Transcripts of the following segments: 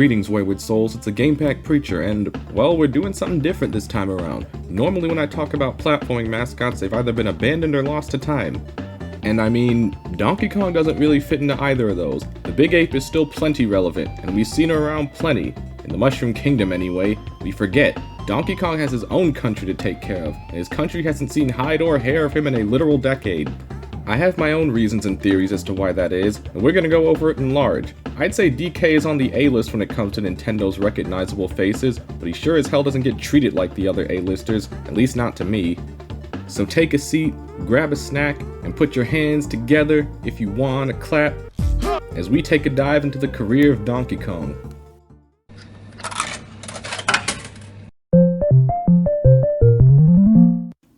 Greetings, wayward souls, it's a Game Pack Preacher, and, well, we're doing something different this time around. Normally when I talk about platforming mascots, they've either been abandoned or lost to time. And I mean, Donkey Kong doesn't really fit into either of those. The Big Ape is still plenty relevant, and we've seen her around plenty. In the Mushroom Kingdom anyway, we forget. Donkey Kong has his own country to take care of, and his country hasn't seen hide or hair of him in a literal decade. I have my own reasons and theories as to why that is, and we're gonna go over it in large. I'd say DK is on the A-list when it comes to Nintendo's recognizable faces, but he sure as hell doesn't get treated like the other A-listers, at least not to me. So take a seat, grab a snack, and put your hands together if you wanna clap, as we take a dive into the career of Donkey Kong.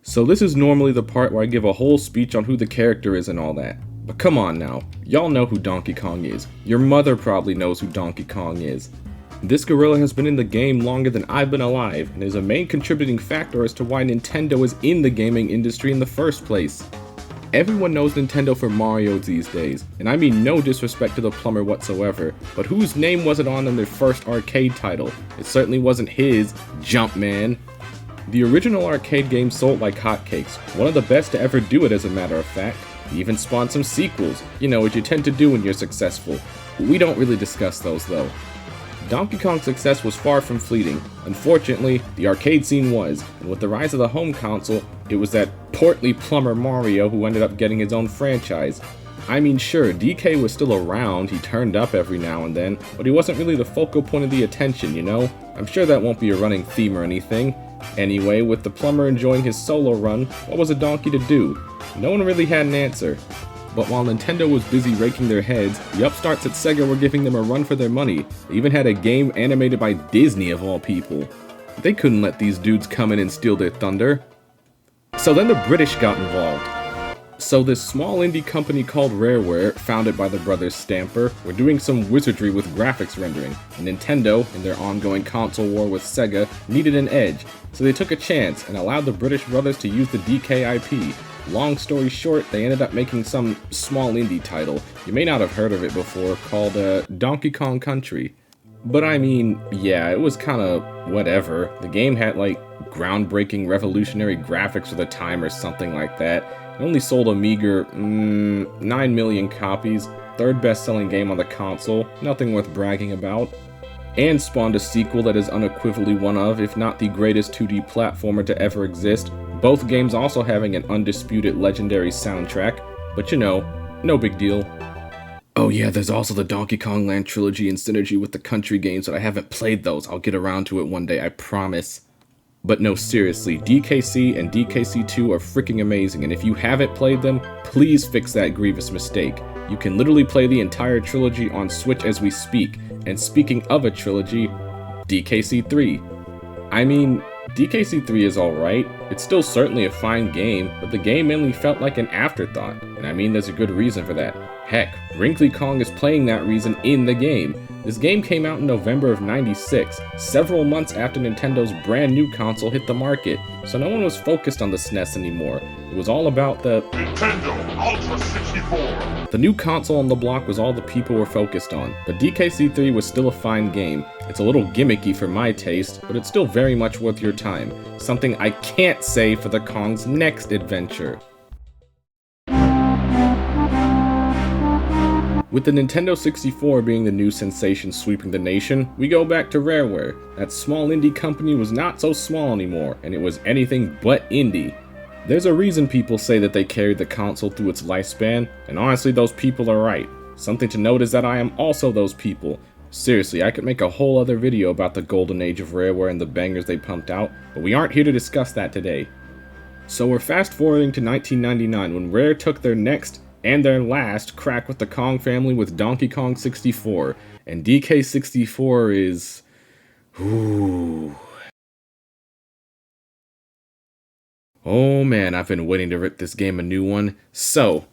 So this is normally the part where I give a whole speech on who the character is and all that. But come on now, y'all know who Donkey Kong is. Your mother probably knows who Donkey Kong is. This gorilla has been in the game longer than I've been alive, and is a main contributing factor as to why Nintendo is in the gaming industry in the first place. Everyone knows Nintendo for Mario these days, and I mean no disrespect to the plumber whatsoever, but whose name was it on in their first arcade title? It certainly wasn't his, Jumpman. The original arcade game sold like hotcakes, one of the best to ever do it as a matter of fact. He even spawned some sequels, you know, as you tend to do when you're successful. We don't really discuss those though. Donkey Kong's success was far from fleeting. Unfortunately, the arcade scene was, and with the rise of the home console, it was that portly plumber Mario who ended up getting his own franchise. I mean sure, DK was still around, he turned up every now and then, but he wasn't really the focal point of the attention, you know? I'm sure that won't be a running theme or anything. Anyway, with the plumber enjoying his solo run, what was a donkey to do? No one really had an answer. But while Nintendo was busy raking their heads, the upstarts at Sega were giving them a run for their money. They even had a game animated by Disney of all people. They couldn't let these dudes come in and steal their thunder. So then the British got involved. So this small indie company called Rareware, founded by the brothers Stamper, were doing some wizardry with graphics rendering, and Nintendo, in their ongoing console war with Sega, needed an edge, so they took a chance and allowed the British brothers to use the DK IP. Long story short, they ended up making some small indie title, you may not have heard of it before, called Donkey Kong Country. But I mean, yeah, it was kinda whatever. The game had like groundbreaking revolutionary graphics for the time or something like that. It only sold a meager 9 million copies, third best-selling game on the console, nothing worth bragging about, and spawned a sequel that is unequivocally one of, if not the greatest 2D platformer to ever exist, both games also having an undisputed legendary soundtrack, but you know, no big deal. Oh yeah, there's also the Donkey Kong Land trilogy in synergy with the country games, but I haven't played those. I'll get around to it one day, I promise. But no, seriously, DKC and DKC2 are freaking amazing, and if you haven't played them, please fix that grievous mistake. You can literally play the entire trilogy on Switch as we speak, and speaking of a trilogy, DKC3. I mean, DKC3 is alright, it's still certainly a fine game, but the game mainly felt like an afterthought, and I mean there's a good reason for that. Heck, Wrinkly Kong is playing that reason in the game. This game came out in November of '96, several months after Nintendo's brand new console hit the market, so no one was focused on the SNES anymore. It was all about the Nintendo Ultra 64. The new console on the block was all the people were focused on, but DKC3 was still a fine game. It's a little gimmicky for my taste, but it's still very much worth your time. Something I can't say for the Kong's next adventure. With the Nintendo 64 being the new sensation sweeping the nation, we go back to Rareware. That small indie company was not so small anymore, and it was anything but indie. There's a reason people say that they carried the console through its lifespan, and honestly those people are right. Something to note is that I am also those people. Seriously, I could make a whole other video about the golden age of Rareware and the bangers they pumped out, but we aren't here to discuss that today. So we're fast forwarding to 1999 when Rare took their next and their last crack with the Kong family with Donkey Kong 64, and DK64 is... ooh. Oh man, I've been waiting to rip this game a new one. So,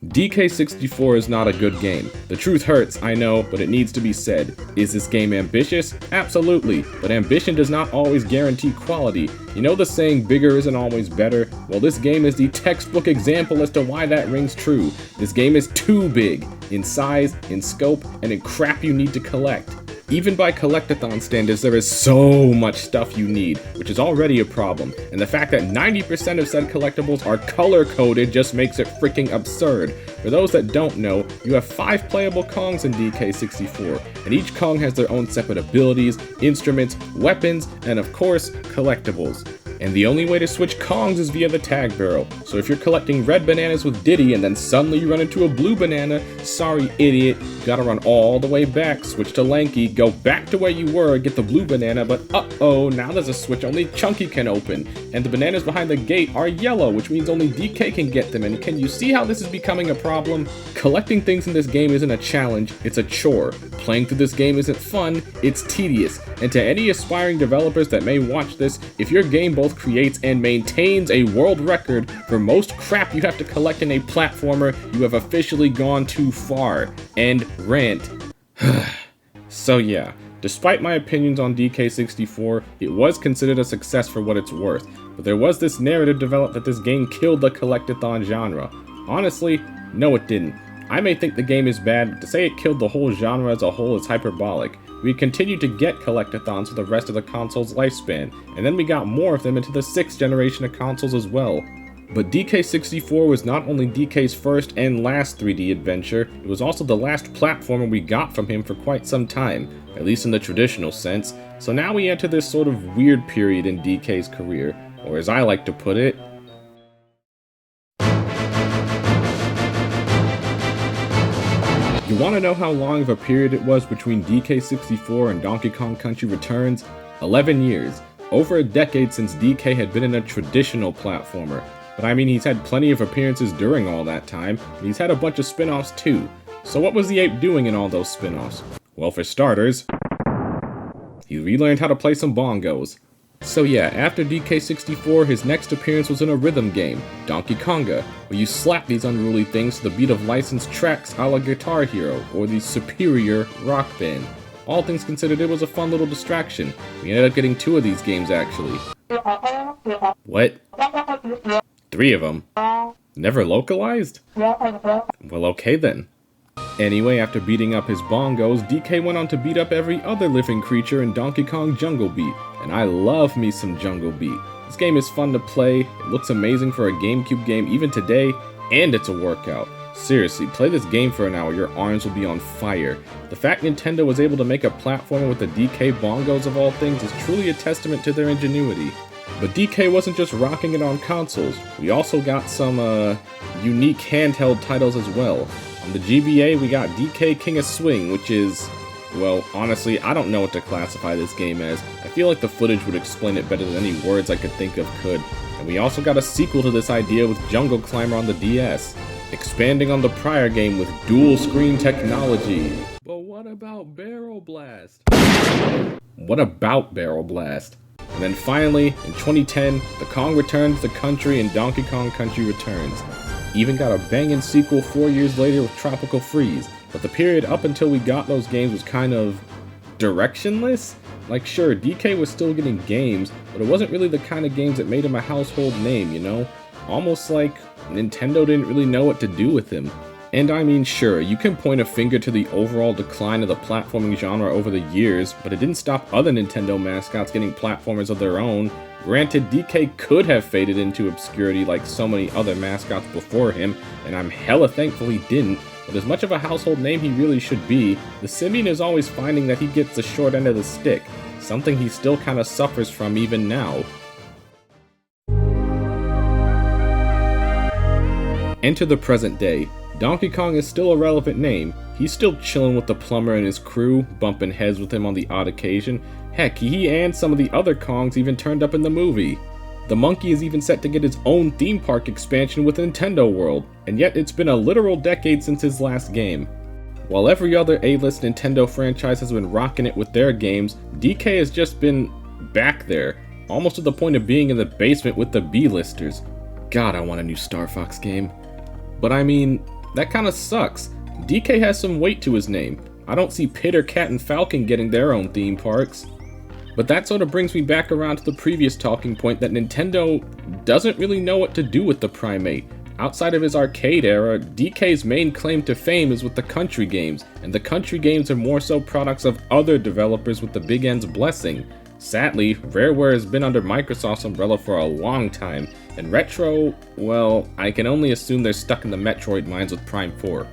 DK64 is not a good game. The truth hurts, I know, but it needs to be said. Is this game ambitious? Absolutely, but ambition does not always guarantee quality. You know the saying, bigger isn't always better? Well, this game is the textbook example as to why that rings true. This game is too big, in size, in scope, and in crap you need to collect. Even by collectathon standards, there is so much stuff you need, which is already a problem, and the fact that 90% of said collectibles are color-coded just makes it freaking absurd. For those that don't know, you have 5 playable Kongs in DK64, and each Kong has their own separate abilities, instruments, weapons, and of course, collectibles. And the only way to switch Kongs is via the tag barrel, so if you're collecting red bananas with Diddy and then suddenly you run into a blue banana, sorry idiot, gotta run all the way back, switch to Lanky, go back to where you were, get the blue banana, but uh-oh, now there's a switch only Chunky can open, and the bananas behind the gate are yellow, which means only DK can get them, and can you see how this is becoming a problem? Collecting things in this game isn't a challenge, it's a chore. Playing through this game isn't fun, it's tedious, and to any aspiring developers that may watch this, if your game both creates and maintains a world record for most crap you have to collect in a platformer, you have officially gone too far. End rant. So yeah, despite my opinions on DK64, it was considered a success for what it's worth, but there was this narrative developed that this game killed the collectathon genre. Honestly, no it didn't. I may think the game is bad, but to say it killed the whole genre as a whole is hyperbolic. We continued to get collectathons for the rest of the console's lifespan, and then we got more of them into the 6th generation of consoles as well. But DK64 was not only DK's first and last 3D adventure, it was also the last platformer we got from him for quite some time, at least in the traditional sense, so now we enter this sort of weird period in DK's career, or as I like to put it, you want to know how long of a period it was between DK64 and Donkey Kong Country Returns? 11 years. Over a decade since DK had been in a traditional platformer. But I mean, he's had plenty of appearances during all that time, and he's had a bunch of spin-offs too. So what was the ape doing in all those spin-offs? Well, for starters, he relearned how to play some bongos. So yeah, after DK64, his next appearance was in a rhythm game, Donkey Konga, where you slap these unruly things to the beat of licensed tracks a la Guitar Hero, or the superior Rock Band. All things considered, it was a fun little distraction. We ended up getting 2 of these games actually. What? 3 of them? Never localized? Well, okay then. Anyway, after beating up his bongos, DK went on to beat up every other living creature in Donkey Kong Jungle Beat, and I love me some Jungle Beat. This game is fun to play, it looks amazing for a GameCube game even today, and it's a workout. Seriously, play this game for an hour, your arms will be on fire. The fact Nintendo was able to make a platformer with the DK bongos of all things is truly a testament to their ingenuity. But DK wasn't just rocking it on consoles, we also got some unique handheld titles as well. On the GBA, we got DK King of Swing, which is, well, honestly, I don't know what to classify this game as. I feel like the footage would explain it better than any words I could think of could. And we also got a sequel to this idea with Jungle Climber on the DS, expanding on the prior game with dual screen technology. But what about Barrel Blast? What about Barrel Blast? And then finally, in 2010, the Kong returns to the country and Donkey Kong Country Returns. Even got a banging sequel 4 years later with Tropical Freeze, but the period up until we got those games was kind of directionless. Like sure, DK was still getting games, but it wasn't really the kind of games that made him a household name, you know? Almost like Nintendo didn't really know what to do with him. And I mean sure, you can point a finger to the overall decline of the platforming genre over the years, but it didn't stop other Nintendo mascots getting platformers of their own. Granted, DK could have faded into obscurity like so many other mascots before him, and I'm hella thankful he didn't, but as much of a household name he really should be, the Simian is always finding that he gets the short end of the stick, something he still kinda suffers from even now. Enter the present day. Donkey Kong is still a relevant name. He's still chilling with the plumber and his crew, bumping heads with him on the odd occasion. Heck, he and some of the other Kongs even turned up in the movie. The monkey is even set to get his own theme park expansion with Nintendo World, and yet it's been a literal decade since his last game. While every other A-list Nintendo franchise has been rocking it with their games, DK has just been back there, almost to the point of being in the basement with the B-listers. God, I want a new Star Fox game. But I mean, that kinda sucks. DK has some weight to his name. I don't see Pit or Cat and Falcon getting their own theme parks. But that sort of brings me back around to the previous talking point that Nintendo doesn't really know what to do with the Primate. Outside of his arcade era, DK's main claim to fame is with the country games, and the country games are more so products of other developers with the Big N's blessing. Sadly, Rareware has been under Microsoft's umbrella for a long time, and Retro, well, I can only assume they're stuck in the Metroid mines with Prime 4.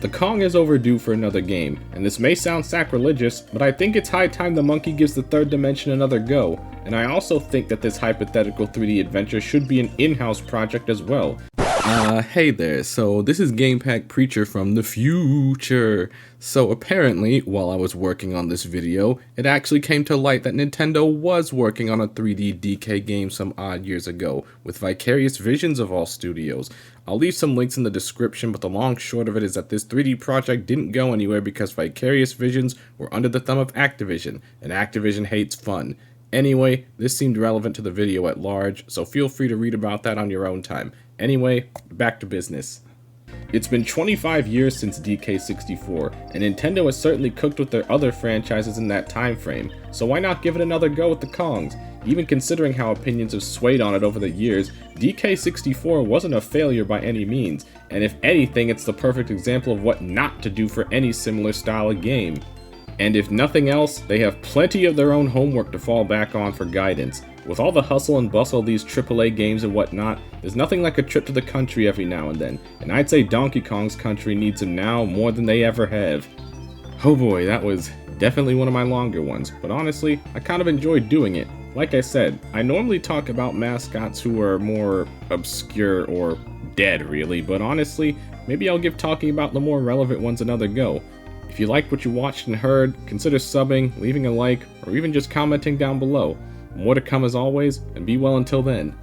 The Kong is overdue for another game, and this may sound sacrilegious, but I think it's high time the monkey gives the third dimension another go, and I also think that this hypothetical 3D adventure should be an in-house project as well. Hey there, so this is GamePack Preacher from the future. So apparently, while I was working on this video, it actually came to light that Nintendo was working on a 3D DK game some odd years ago, with Vicarious Visions of all studios. I'll leave some links in the description, but the long short of it is that this 3D project didn't go anywhere because Vicarious Visions were under the thumb of Activision, and Activision hates fun. Anyway, this seemed relevant to the video at large, so feel free to read about that on your own time. Anyway, back to business. It's been 25 years since DK64, and Nintendo has certainly cooked with their other franchises in that time frame, so why not give it another go with the Kongs? Even considering how opinions have swayed on it over the years, DK64 wasn't a failure by any means, and if anything, it's the perfect example of what not to do for any similar style of game. And if nothing else, they have plenty of their own homework to fall back on for guidance. With all the hustle and bustle of these AAA games and whatnot, there's nothing like a trip to the country every now and then, and I'd say Donkey Kong's country needs him now more than they ever have. Oh boy, that was definitely one of my longer ones, but honestly, I kind of enjoyed doing it. Like I said, I normally talk about mascots who are more obscure or dead really, but honestly, maybe I'll give talking about the more relevant ones another go. If you liked what you watched and heard, consider subbing, leaving a like, or even just commenting down below. More to come as always, and be well until then.